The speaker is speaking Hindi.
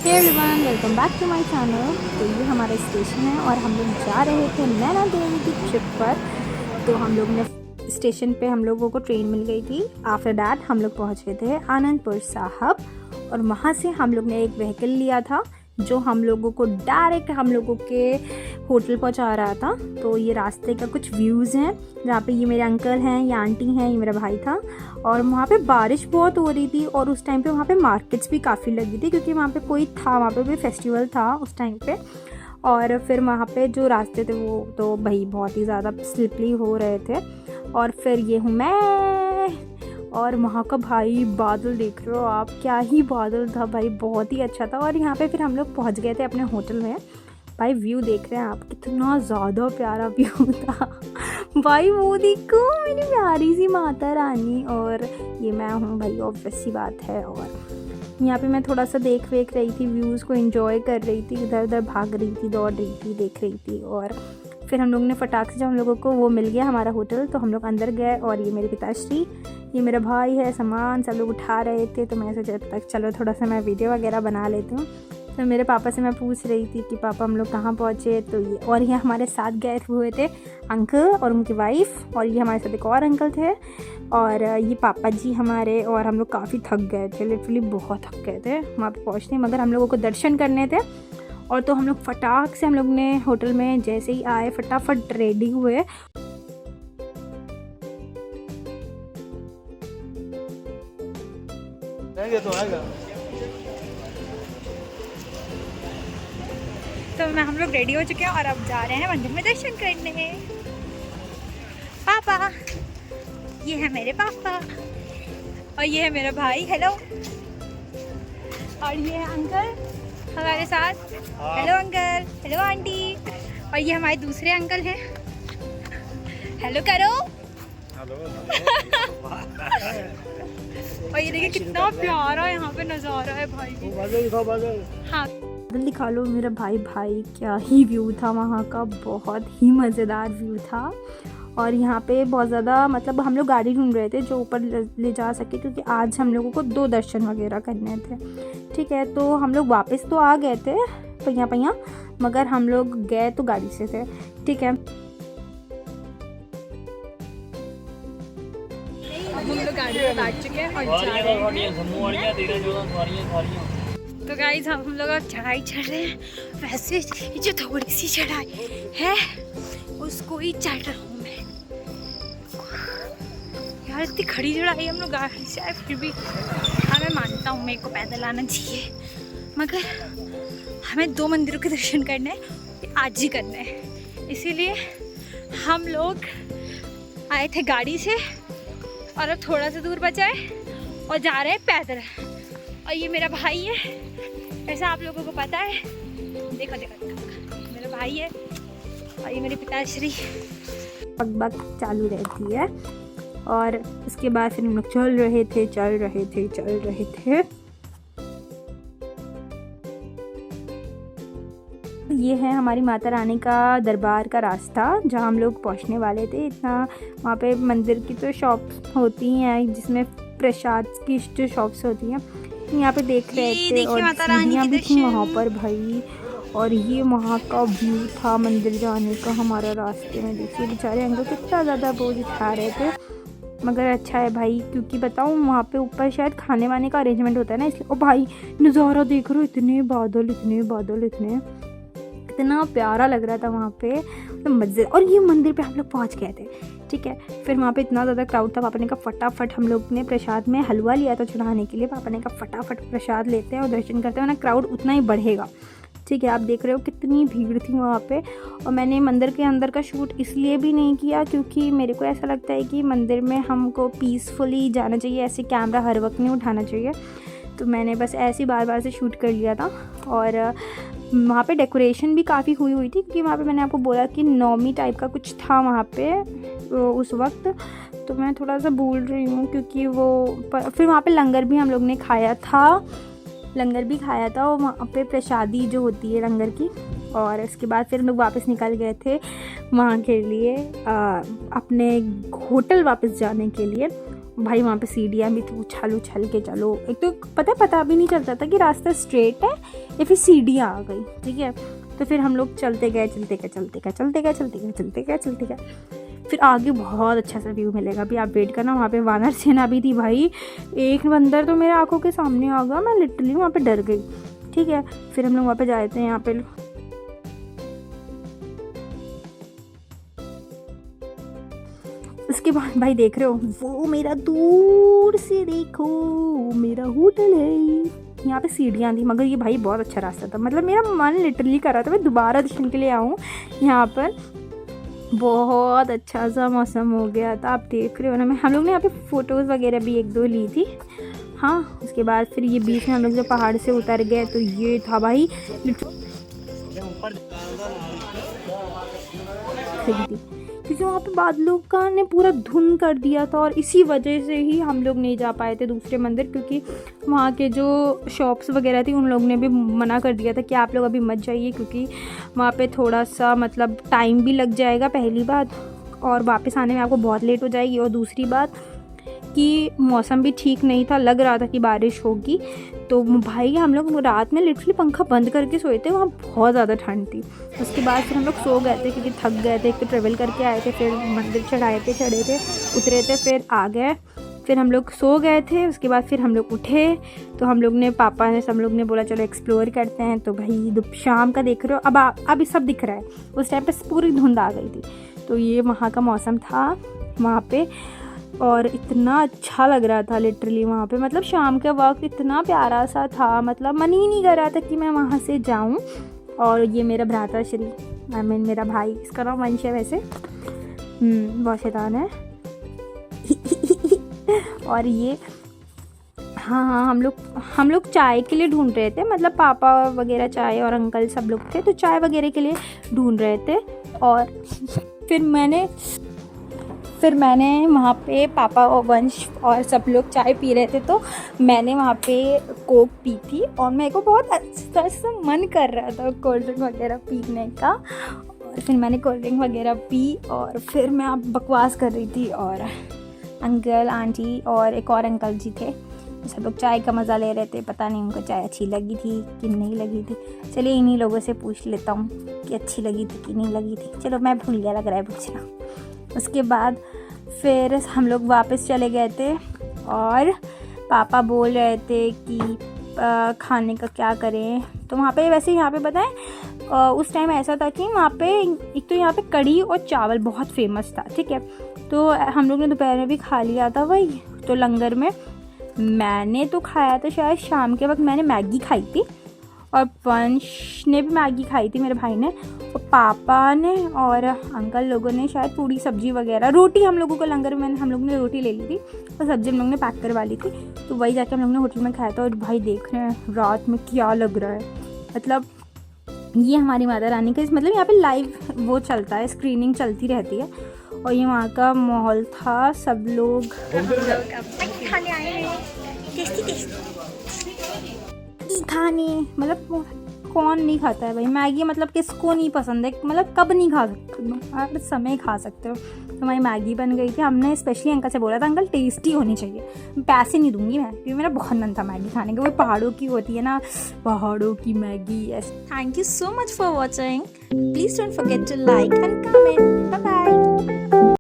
Hey everyone, welcome back to my channel. तो ये हमारा स्टेशन है और हम लोग जा रहे थे नैना देवी की ट्रिप पर। तो हम लोग ने स्टेशन पे हम लोगों को ट्रेन मिल गई थी। आफ्टर दैट हम लोग पहुँच गए थे आनंदपुर साहब और वहाँ से हम लोग ने एक व्हीकल लिया था जो हम लोगों को डायरेक्ट हम लोगों के होटल पहुंचा रहा था। तो ये रास्ते का कुछ व्यूज़ हैं जहाँ पे ये मेरे अंकल हैं, ये आंटी हैं, ये मेरा भाई था। और वहाँ पे बारिश बहुत हो रही थी और उस टाइम पे वहाँ पे मार्केट्स भी काफ़ी लगी थी क्योंकि वहाँ पे कोई था, वहाँ पे भी फेस्टिवल था उस टाइम पे। और फिर वहाँ पे जो रास्ते थे वो तो भाई बहुत ही ज़्यादा स्लिपरी हो रहे थे। और फिर ये हूँ मैं और वहाँ का भाई बादल देख रहे हो आप, क्या ही बादल था भाई, बहुत ही अच्छा था। और यहाँ पे फिर हम लोग पहुँच गए थे अपने होटल में। भाई व्यू देख रहे हैं आप, कितना ज़्यादा प्यारा व्यू था भाई। वो देखो मेरी प्यारी सी माता रानी और ये मैं हूँ भाई, ऑब्वियस सी बात है। और यहाँ पे मैं थोड़ा सा देख रही थी, व्यूज़ को एंजॉय कर रही थी, इधर उधर भाग रही थी, दौड़ रही थी, देख रही थी। और फिर हम लोग ने फटाक से जब हम लोगों को वो मिल गया हमारा होटल तो हम लोग अंदर गए। और ये मेरे पिताश्री, ये मेरा भाई है, सामान सब लोग उठा रहे थे। तो मैं सोचा तक चलो थोड़ा सा मैं वीडियो वगैरह बना लेती हूँ। तो मेरे पापा से मैं पूछ रही थी कि पापा हम लोग कहाँ पहुँचे। तो ये और ये हमारे साथ गए हुए थे अंकल और उनकी वाइफ, और ये हमारे साथ एक और अंकल थे और ये पापा जी हमारे। और हम लोग काफ़ी थक गए थे, लिटरली बहुत थक गए थे वहाँ पे पहुँचने, मगर हम लोगों को दर्शन करने थे। और तो हम लोग फटाक से हम लोग ने होटल में जैसे ही आए फटाफट रेडी हुए। तो मैं हम लोग रेडी हो चुके हैं और अब जा रहे हैं मंदिर में दर्शन करने। पापा, ये है मेरे पापा और ये है मेरा भाई, हेलो। और ये है अंकल हमारे साथ, हेलो अंकल, हेलो आंटी। और ये हमारे दूसरे अंकल हैं, हेलो करो। और ये देखिए कितना प्यारा यहाँ पे नज़ारा है भाई। हाँ बादल दिखा लो मेरा भाई, भाई क्या ही व्यू था वहाँ का, बहुत ही मज़ेदार व्यू था। और यहाँ पे बहुत ज़्यादा मतलब हम लोग गाड़ी ढूंढ रहे थे जो ऊपर ले जा सके क्योंकि आज हम लोगों को 2 दर्शन वगैरह करने थे। ठीक है, तो हम लोग वापस तो आ गए थे पहिया, मगर हम लोग गए तो गाड़ी से थे। ठीक है, हम लोग गाड़ी में बैठ चुके हैं और जा रहे हैं। तो गाइस हम लोग अब चढ़ाई चढ़ रहे हैं। वैसे ये जो थोड़ी सी चढ़ाई है उसको ही चढ़ रहा हूँ मैं यार। इतनी खड़ी चढ़ाई हम लोग गाड़ी से आए फिर भी। हाँ मैं मानता हूँ मेरे को पैदल आना चाहिए, मगर हमें 2 मंदिरों के दर्शन करने हैं, आज ही करना है। इसीलिए हम लोग आए थे गाड़ी से और अब थोड़ा सा दूर बचा है और जा रहे हैं पैदल। और ये मेरा भाई है, ऐसा आप लोगों को पता है, देखो देखो देखो मेरा भाई है। और ये मेरे पिताश्री बक चालू रहती है। और उसके बाद फिर हम लोग चल रहे थे। ये है हमारी माता रानी का दरबार का रास्ता जहाँ हम लोग पहुँचने वाले थे। इतना वहाँ पे मंदिर की तो शॉप्स होती हैं जिसमें प्रसाद की जो शॉप्स होती हैं, यहाँ पे देख रहे थे। और सीढ़ियाँ भी थी वहाँ पर भाई। और ये वहाँ का व्यू था मंदिर जाने का हमारा। रास्ते में देखिए बेचारे अंकल कितना ज़्यादा बोझ उठा रहे थे, मगर अच्छा है भाई क्योंकि बताऊँ वहाँ पे ऊपर शायद खाने वाने का अरेंजमेंट होता है ना, इसलिए। ओ भाई नज़ारा देख रहे हो, इतने बादल इतना प्यारा लग रहा था वहाँ पे, तो मज़े। और ये मंदिर पे हम लोग पहुँच गए थे। ठीक है, फिर वहाँ पे इतना ज़्यादा क्राउड था, पापा ने कहा फटाफट, हम लोग ने प्रसाद में हलवा लिया था चढ़ाने के लिए, पापा ने कहा फटाफट प्रसाद लेते हैं और दर्शन करते हैं वरना क्राउड उतना ही बढ़ेगा। ठीक है, आप देख रहे हो कितनी भीड़ थी वहाँ पे। और मैंने मंदिर के अंदर का शूट इसलिए भी नहीं किया क्योंकि मेरे को ऐसा लगता है कि मंदिर में हमको पीसफुली जाना चाहिए, ऐसे कैमरा हर वक्त नहीं उठाना चाहिए। तो मैंने बस ऐसे बार से शूट कर लिया था। और वहाँ पे डेकोरेशन भी काफ़ी हुई थी क्योंकि वहाँ पे मैंने आपको बोला कि नौमी टाइप का कुछ था वहाँ पे उस वक्त। तो मैं थोड़ा सा भूल रही हूँ क्योंकि फिर वहाँ पे लंगर भी हम लोग ने खाया था और वहाँ पे प्रसादी जो होती है लंगर की। और इसके बाद फिर हम लोग वापस निकल गए थे वहाँ के लिए अपने होटल वापस जाने के लिए। भाई वहाँ पे सीढ़ियाँ भी थी, उछल उछल के चलो। एक तो पता भी नहीं चलता था कि रास्ता स्ट्रेट है या फिर सीढ़ियाँ आ गई, ठीक है। तो फिर हम लोग चलते गए। फिर आगे बहुत अच्छा सा व्यू मिलेगा, अभी आप वेट करना। वहाँ पे वानर सेना भी थी भाई, एक बंदर तो मेरे आंखों के सामने आ गया, मैं लिटरली वहाँ पे डर गई, ठीक है। फिर हम लोग वहाँ पे जाए थे, यहाँ पे उसके बाद भाई देख रहे हो वो मेरा, दूर से देखो मेरा होटल है। यहाँ पे सीढ़ियाँ थी, मगर ये भाई बहुत अच्छा रास्ता था, मतलब मेरा मन लिटरली कर रहा था मैं दोबारा दर्शन के लिए आऊँ यहाँ पर। बहुत अच्छा सा मौसम हो गया था, आप देख रहे हो ना। हम लोग ने यहाँ पे फ़ोटोज़ वगैरह भी 1-2 ली थी। हाँ, उसके बाद फिर ये बीच में हम लोग जो पहाड़ से उतर गए, तो ये था भाई क्योंकि वहाँ पे बादलों का ने पूरा धुंध कर दिया था, और इसी वजह से ही हम लोग नहीं जा पाए थे दूसरे मंदिर, क्योंकि वहाँ के जो शॉप्स वगैरह थी उन लोग ने भी मना कर दिया था कि आप लोग अभी मत जाइए, क्योंकि वहाँ पे थोड़ा सा मतलब टाइम भी लग जाएगा पहली बात, और वापस आने में आपको बहुत लेट हो जाएगी, और दूसरी बात कि मौसम भी ठीक नहीं था, लग रहा था कि बारिश होगी। तो भाई हम लोग रात में लिटरली पंखा बंद करके सोए थे, वहाँ बहुत ज़्यादा ठंड थी। उसके बाद फिर हम लोग सो गए थे, क्योंकि थक गए थे, एक तो ट्रेवल करके आए थे, फिर मंदिर चढ़े थे, उतरे थे, फिर आ गए, फिर हम लोग सो गए थे। उसके बाद फिर हम लोग उठे, तो हम लोग ने, पापा ने, सब लोग ने बोला चलो एक्सप्लोर करते हैं। तो भाई शाम का देख रहे हो, अब सब दिख रहा है, उस टाइम पर पूरी धुंध आ गई थी। तो ये वहाँ का मौसम था वहाँ पे, और इतना अच्छा लग रहा था लिटरली वहाँ पे, मतलब शाम के वक्त इतना प्यारा सा था, मतलब मन ही नहीं कर रहा था कि मैं वहाँ से जाऊँ। और ये मेरा भ्राताश्री, मेरा भाई, इसका नाम वंश है वैसे, बहुत शैतान है। और ये हाँ, हम लोग चाय के लिए ढूंढ रहे थे, मतलब पापा वगैरह चाय, और अंकल सब लोग थे, तो चाय वगैरह के लिए ढूंढ रहे थे। और फिर मैंने वहाँ पे, पापा और वंश और सब लोग चाय पी रहे थे, तो मैंने वहाँ पे कोक पी थी, और मेरे को बहुत अच्छा सा मन कर रहा था कोल्ड ड्रिंक वगैरह पीने का। और फिर मैंने कोल्ड ड्रिंक वगैरह पी, और फिर मैं अब बकवास कर रही थी, और अंकल आंटी और एक और अंकल जी थे, सब लोग चाय का मज़ा ले रहे थे। पता नहीं उनको चाय अच्छी लगी थी कि नहीं लगी थी, चलिए इन्हीं लोगों से पूछ लेता हूँ कि अच्छी लगी थी कि नहीं लगी थी। चलो मैं भूल गया, लग रहा है पूछना। उसके बाद फिर हम लोग वापस चले गए थे, और पापा बोल रहे थे कि खाने का क्या करें। तो वहाँ पे वैसे, यहाँ पे बताएं, उस टाइम ऐसा था कि वहाँ पे एक तो यहाँ पे कढ़ी और चावल बहुत फेमस था, ठीक है। तो हम लोग ने दोपहर में भी खा लिया था वही, तो लंगर में मैंने तो खाया था, शायद शाम के वक्त मैंने मैगी खाई थी, और वंश ने भी मैगी खाई थी, मेरे भाई ने, और पापा ने और अंकल लोगों ने शायद पूरी सब्जी वगैरह, रोटी हम लोगों को लंगर में हम लोग ने रोटी ले ली थी, और सब्जी हम लोग ने पैक करवा ली थी। तो वही जाके हम लोग ने होटल में खाया था। और भाई देख रहे हैं रात में क्या लग रहा है, मतलब ये हमारी माता रानी का, मतलब यहाँ पे लाइव वो चलता है, स्क्रीनिंग चलती रहती है। और ये वहाँ का माहौल था, सब लोग खाने आए हैं, खाने, मतलब कौन नहीं खाता है भाई मैगी, मतलब किसको नहीं पसंद है, मतलब कब नहीं खा सकते, हर समय खा सकते हो। तो हमारी मैगी बन गई थी, हमने स्पेशली अंकल से बोला था अंकल टेस्टी होनी चाहिए, पैसे नहीं दूंगी मैं, क्योंकि मेरा बहुत मन था मैगी खाने का, वो पहाड़ों की होती है ना, पहाड़ों की Maggi. Yes, thank you so much for watching, please don't forget to like and comment, bye bye.